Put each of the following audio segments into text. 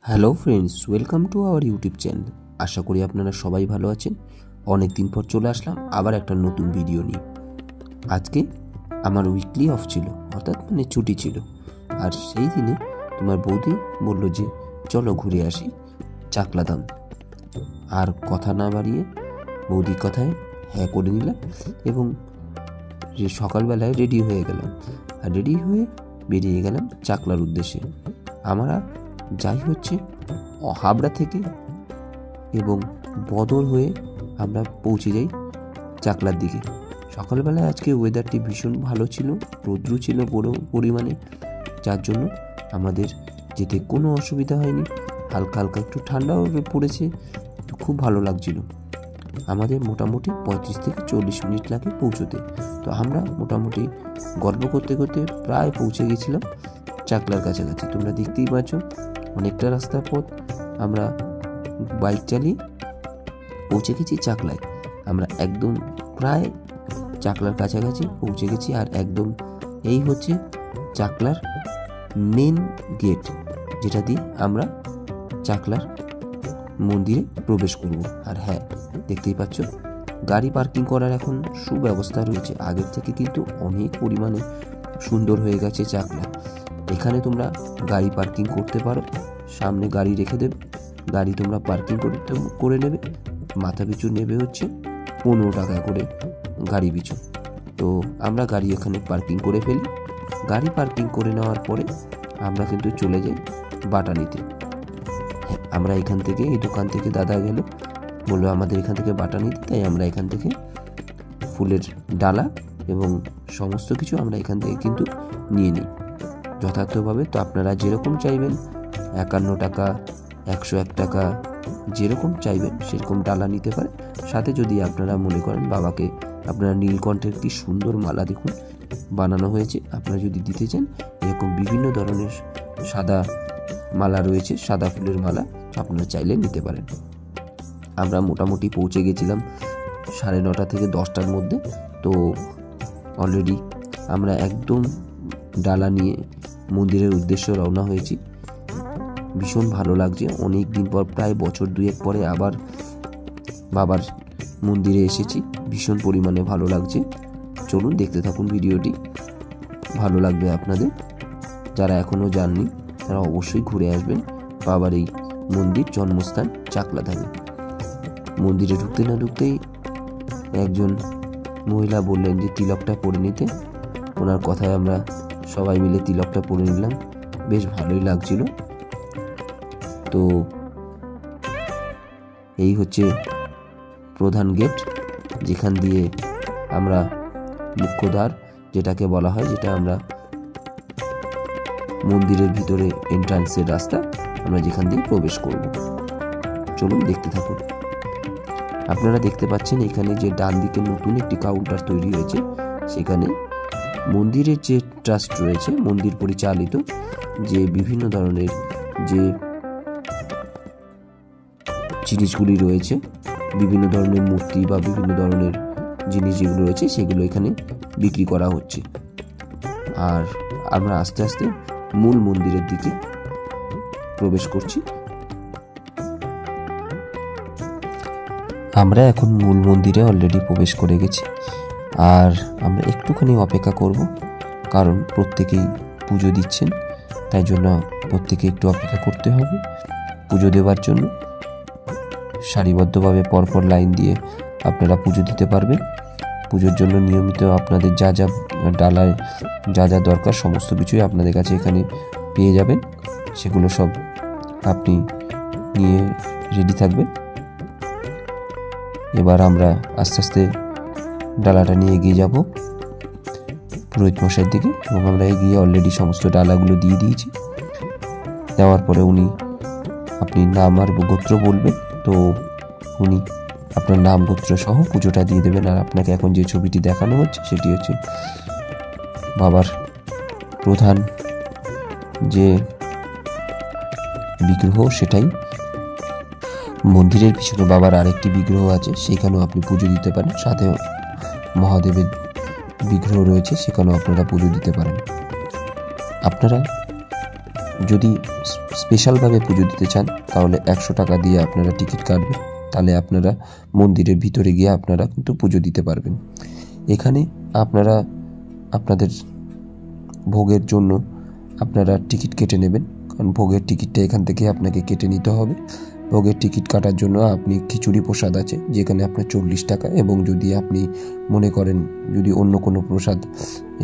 Hello friends, welcome to our YouTube channel. আশা করি আপনারা সবাই ভালো আছেন। অনেক দিন পর চলে আসলাম আবার একটা নতুন ভিডিও নিয়ে। আজকে আমার উইকলি অফ ছিল, অর্থাৎ ছুটি ছিল। আর সেই দিনে তোমার বৌদি বলল যে চলো ঘুরে আসি চাকলাধাম। আর কথা না বাড়িয়ে বৌদির কথায় হ্যাঁ করে নিলাম এবং সকালবেলায় রেডি হয়ে গেলাম। আর রেডি হয়ে বেরিয়ে গেলাম চাকলার উদ্দেশ্যে। আমরা যাই হচ্ছে হাবড়া থেকে এবং বদর হয়ে আমরা পৌঁছে যাই চাকলার দিকে। সকালবেলায় আজকে ওয়েদারটি ভীষণ ভালো ছিল, রৌদ্র ছিল বড় পরিমাণে, যার জন্য আমাদের যেতে কোনো অসুবিধা হয়নি। হালকা হালকা একটু ঠান্ডাও পড়েছে, তো খুব ভালো লাগছিল। আমাদের মোটামুটি 35 থেকে 40 মিনিট লাগে পৌঁছতে। তো আমরা মোটামুটি গল্প করতে করতে প্রায় পৌঁছে গেছিলাম চাকলার কাছাকাছি। তোমরা দেখতেই পাচ্ছ অনেকটা রাস্তার পথ আমরা বাইক চালিয়ে পৌঁছে গেছি চাকলায়। আমরা একদম প্রায় চাকলার কাছাকাছি পৌঁছে গেছি। আর একদম এই হচ্ছে চাকলার মেন গেট, যেটা দিয়ে আমরা চাকলার মন্দিরে প্রবেশ করব। আর হ্যাঁ, দেখতেই পাচ্ছ গাড়ি পার্কিং করার এখন সুব্যবস্থা রয়েছে। আগের থেকে কিন্তু অনেক পরিমাণে সুন্দর হয়ে গেছে চাকলা। এখানে তোমরা গাড়ি পার্কিং করতে পারো, সামনে গাড়ি রেখে দেবে, গাড়ি তোমরা পার্কিং করে নেবে। মাথা পিছু নেবে হচ্ছে 15 টাকা করে গাড়ি পিছু। তো আমরা গাড়ি এখানে পার্কিং করে ফেলি। গাড়ি পার্কিং করে নেওয়ার পরে আমরা কিন্তু চলে যাই বাটানিতে। হ্যাঁ, আমরা এখান থেকে, এই দোকান থেকে দাদা গেল, বললো আমাদের এখান থেকে বাটানিতে, তাই আমরা এখান থেকে ফুলের ডালা এবং সমস্ত কিছু আমরা এখান থেকে কিন্তু নিয়ে নিই যথার্থভাবে। তো আপনারা যেরকম চাইবেন, 51 টাকা, 101 টাকা, যেরকম চাইবেন সেরকম ডালা নিতে পারে। সাথে যদি আপনারা মনে করেন বাবাকে, আপনারা নীলকণ্ঠের কি সুন্দর মালা দেখুন বানানো হয়েছে, আপনারা যদি দিতে চান এরকম বিভিন্ন ধরনের সাদা মালা রয়েছে, সাদা ফুলের মালা, আপনারা চাইলে নিতে পারেন। আমরা মোটামুটি পৌঁছে গেছিলাম 9:30 থেকে 10টার মধ্যে। তো অলরেডি আমরা একদম ডালা নিয়ে মন্দিরের উদ্দেশ্যে রওনা হয়েছি। ভীষণ ভালো লাগছে, অনেক দিন পর, প্রায় বছর 2-1 পরে আবার বাবার মন্দিরে এসেছি। ভীষণ পরিমাণে ভালো লাগছে। চলুন দেখতে থাকুন ভিডিওটি, ভালো লাগবে আপনাদের। যারা এখনও যাননি তারা অবশ্যই ঘুরে আসবেন বাবার এই মন্দির, জন্মস্থান চাকলাধামে। মন্দিরে ঢুকতে না ঢুকতেই একজন মহিলা বললেন যে তিলকটা পরে নিতে। ওনার কথায় আমরা সবাই মিলে তিলকটা পরে নিলাম, বেশ ভালোই লাগছিল। তো এই হচ্ছে প্রধান গেট, যেখান দিয়ে আমরা মুখ্যদ্বার যেটাকে বলা হয়, যেটা আমরা মন্দিরের ভিতরে এন্ট্রান্সের রাস্তা, আমরা যেখান দিয়ে প্রবেশ করব। চলুন দেখতে থাকুন। আপনারা দেখতে পাচ্ছেন এখানে যে ডান দিকে নতুন একটি কাউন্টার তৈরি হয়েছে, সেখানে মন্দিরের যে ট্রাস্ট রয়েছে, মন্দির পরিচালিত যে বিভিন্ন ধরনের যে জিনিসগুলি রয়েছে, বিভিন্ন ধরনের মূর্তি বা বিভিন্ন ধরনের জিনিস যেগুলো রয়েছে, সেগুলো এখানে বিক্রি করা হচ্ছে। আর আমরা আস্তে আস্তে মূল মন্দিরের দিকে প্রবেশ করছি। আমরা এখন মূল মন্দিরে অলরেডি প্রবেশ করে গেছি। আর আমরা একটুখানি অপেক্ষা করব, কারণ প্রত্যেকেই পুজো দিচ্ছেন, তাই জন্য প্রত্যেকে একটু অপেক্ষা করতে হবে পুজো দেওয়ার জন্য। সারিবদ্ধভাবে পরপর লাইন দিয়ে আপনারা পুজো দিতে পারবেন। পুজোর জন্য নিয়মিত আপনাদের যা যা ডালায় যা যা দরকার সমস্ত কিছুই আপনাদের কাছে এখানে পেয়ে যাবেন। সেগুলো সব আপনি নিয়ে রেডি থাকবেন। এবার আমরা আস্তে আস্তে ডালাটা নিয়ে এগিয়ে যাব পুরোহিত মশাইয়ের দিকে, এবং আমরা এগিয়ে অলরেডি সমস্ত ডালাগুলো দিয়ে দিয়েছি। দেওয়ার পরে উনি, আপনি নাম আর গোত্র বলবেন, তো উনি আপনার নাম গোত্র সহ পুজোটা দিয়ে দেবেন। আর আপনাকে এখন যে ছবিটি দেখানো হচ্ছে সেটি হচ্ছে বাবার প্রধান যে বিগ্রহ, সেটাই। মন্দিরের পিছনে বাবার আরেকটি বিগ্রহ আছে, সেখানেও আপনি পুজো দিতে পারেন। সাথে মহাদেবের বিগ্রহ রয়েছে, সেখানেও আপনারা পুজো দিতে পারেন। আপনারা যদি স্পেশালভাবে পুজো দিতে চান তাহলে 100 টাকা দিয়ে আপনারা টিকিট কাটবেন, তাহলে আপনারা মন্দিরের ভিতরে গিয়ে আপনারা কিন্তু পুজো দিতে পারবেন। এখানে আপনারা আপনাদের ভোগের জন্য আপনারা টিকিট কেটে নেবেন, কারণ ভোগের টিকিটটা এখান থেকে আপনাকে কেটে নিতে হবে। ভোগের টিকিট কাটার জন্য আপনি খিচুড়ি প্রসাদ আছে যেখানে আপনার 40 টাকা, এবং যদি আপনি মনে করেন যদি অন্য কোনো প্রসাদ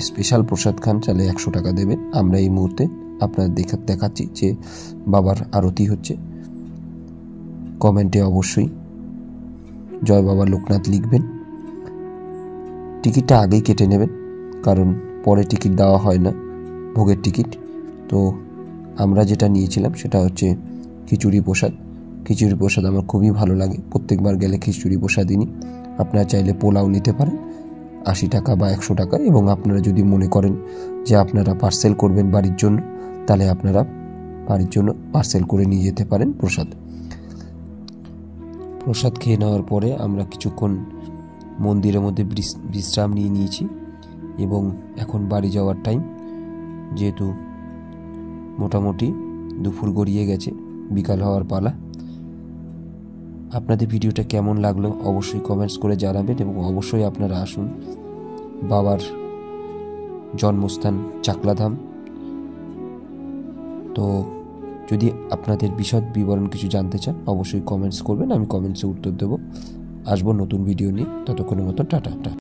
স্পেশাল প্রসাদ খান তাহলে 100 টাকা দেবেন। আমরা এই মুহূর্তে আপনাদের দেখাচ্ছি যে বাবার আরতি হচ্ছে। কমেন্টে অবশ্যই জয় বাবা লোকনাথ লিখবেন। টিকিটটা আগেই কেটে নেবেন, কারণ পরে টিকিট দেওয়া হয় না ভোগের টিকিট। তো আমরা যেটা নিয়েছিলাম সেটা হচ্ছে খিচুড়ি প্রসাদ। খিচুড়ি প্রসাদ আমার খুবই ভালো লাগে, প্রত্যেকবার গেলে খিচুড়ি প্রসাদই নিই। আপনারা চাইলে পোলাও নিতে পারেন 80 টাকা বা 100 টাকা, এবং আপনারা যদি মনে করেন যে আপনারা পার্সেল করবেন বাড়ির জন্য, তাহলে আপনারা বাড়ির জন্য পার্সেল করে নিয়ে যেতে পারেন প্রসাদ। প্রসাদ খেয়ে নেওয়ার পরে আমরা কিছুক্ষণ মন্দিরের মধ্যে বিশ্রাম নিয়েছি, এবং এখন বাড়ি যাওয়ার টাইম। যেহেতু মোটামুটি দুপুর গড়িয়ে গেছে, বিকাল হওয়ার পালা। আপনাদের ভিডিওটা কেমন লাগলো অবশ্যই কমেন্টস করে জানাবেন, এবং অবশ্যই আপনারা আসুন বাবার জন্মস্থান চাকলাধাম। তো যদি আপনাদের বিশদ বিবরণ কিছু জানতে চান অবশ্যই কমেন্টস করবেন, আমি কমেন্টসে উত্তর দেবো। আসবো নতুন ভিডিও নিয়ে, ততক্ষণের মতো টাটা।